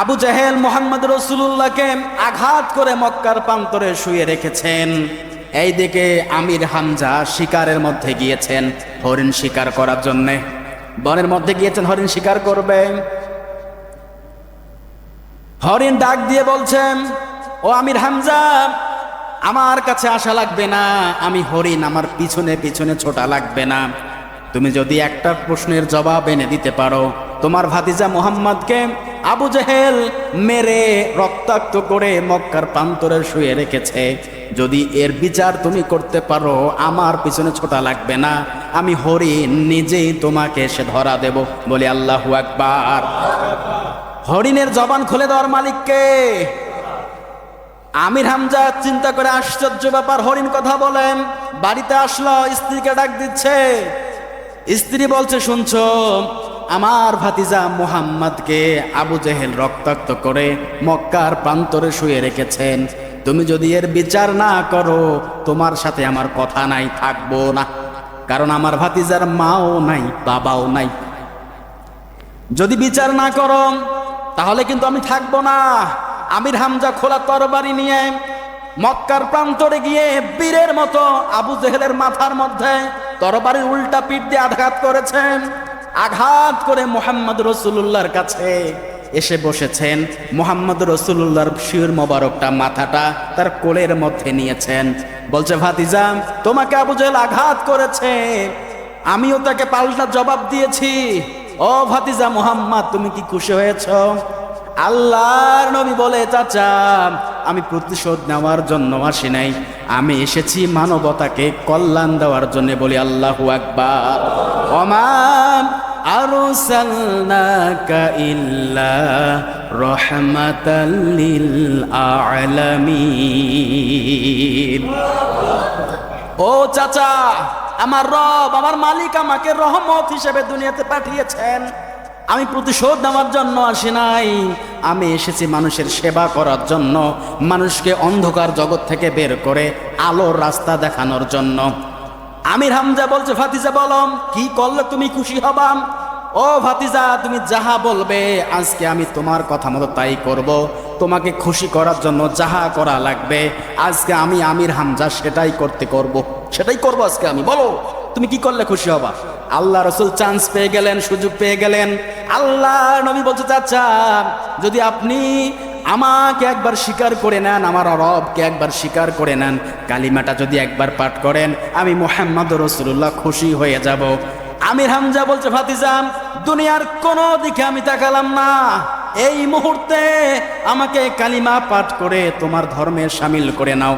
আবু জাহেল মুহাম্মদ রাসূলুল্লাহকে আঘাত করে মক্কার প্রান্তরে শুয়ে রেখেছেন। এইদিকে আমির হামজা শিকারের মধ্যে গিয়েছেন হরিণ শিকার করার জন্যে। বনের মধ্যে গিয়েছেন হরিণ শিকার করবে। হরিণ ডাক দিয়ে বলছেন, ও আমির হামজা, আমার কাছে আসা লাগবে না, আমি হরিণ, আমার পিছনে পিছনে ছোটা লাগবে না। তুমি যদি একটা প্রশ্নের জবাব এনে দিতে পারো, তোমার ভাতিজা মুহাম্মদকে আবু জেহেল মেরে রক্তাক্ত করে মক্কার প্রান্তরে শুয়ে রেখেছে, যদি এর বিচার তুমি করতে পারো, আমার পিছনে ছোটা লাগবে না, আমি হরিণ নিজেই তোমাকে এসে ধরা দেব। বলি আল্লাহু আকবার। হরিণের জবান খুলে দেওয়ার মালিককে। আমির হামজা চিন্তা করে, আশ্চর্য ব্যাপার, হরিণ কথা বলেন। বাড়িতে আসলো, স্ত্রীকে ডাক দিচ্ছে। স্ত্রী বলছে, শুনছো, আমার ভাতিজা মুহাম্মদকে আবু জেহেল রক্তাক্ত করে মক্কার প্রান্তরে শুয়ে রেখেছেন, তুমি যদি এর বিচার না করো, তোমার সাথে আমার কথা নাই, থাকবো না। কারণ আমার ভাতিজার মাও নাই, বাবাও নাই। যদি বিচার না করো তাহলে কিন্তু আমি থাকবো না। আমির হামজা খোলা তরবারি নিয়ে মক্কার প্রান্তরে গিয়ে বীরের মতো আবু জেহেলের মাথার মধ্যে তরবারির উল্টা পিঠ দিয়ে আঘাত করেছেন। আঘাত করে মুহাম্মদ রাসূলুল্লাহর কাছে এসে বসেছেন। মুহাম্মদ রাসূলুল্লাহর শির মোবারকটা, মাথাটা তার কোলের মধ্যে নিয়েছেন। বলছে, ভাতিজা, তোমাকে আবু জেহেল আঘাত করেছে, আমিও তাকে পাল্টা জবাব দিয়েছি। ও ভাতিজা মুহাম্মদ, তুমি কি খুশি হয়েছ? আল্লাহর নবী বলে, চাচা, আমি প্রতিশোধ নেওয়ার জন্য আসি নাই, আমি এসেছি মানবতাকে কল্যাণ দেওয়ার জন্য। বলি আল্লাহু আকবার। ওমা আরসালনাকা ইল্লা রাহমাতাল লিল আলামিন। ও চাচা, আমার রব, আমার মালিক আমাকে রহমত হিসেবে দুনিয়াতে পাঠিয়েছেন। আমি প্রতিশোধ নেওয়ার জন্য আসি নাই, আমি এসেছি মানুষের সেবা করার জন্য, মানুষকে অন্ধকার জগৎ থেকে বের করে আলোর রাস্তা দেখানোর জন্য। আমির হামজা বলছে, ভাতিজা বলো, কি করলে তুমি খুশি হবা? ও ভাতিজা, তুমি যাহা বলবে আজকে আমি তোমার কথা মতো তাই করব। তোমাকে খুশি করার জন্য যাহা করা লাগবে আজকে আমি আমির হামজা সেটাই সেটাই করবো আজকে আমি। বলো তুমি কি করলে খুশি হবা? আল্লাহ রাসূল চান্স পেয়ে গেলেন, সুযোগ পেয়ে গেলেন। আল্লাহ নবী বলছে, চাচা, যদি আপনি আমাকে একবার স্বীকার করে নেন, আমার রবকে একবার স্বীকার করে নেন, কালিমাটা যদি একবার পাঠ করেন, আমি মুহাম্মদ রাসূলুল্লাহ খুশি হয়ে যাব। আমির হামজা বলছে, ভাতিজা, দুনিয়ার কোনো দিকে আমি তাকালাম না, এই মুহূর্তে আমাকে কালিমা পাঠ করে তোমার ধর্মে শামিল করে নাও।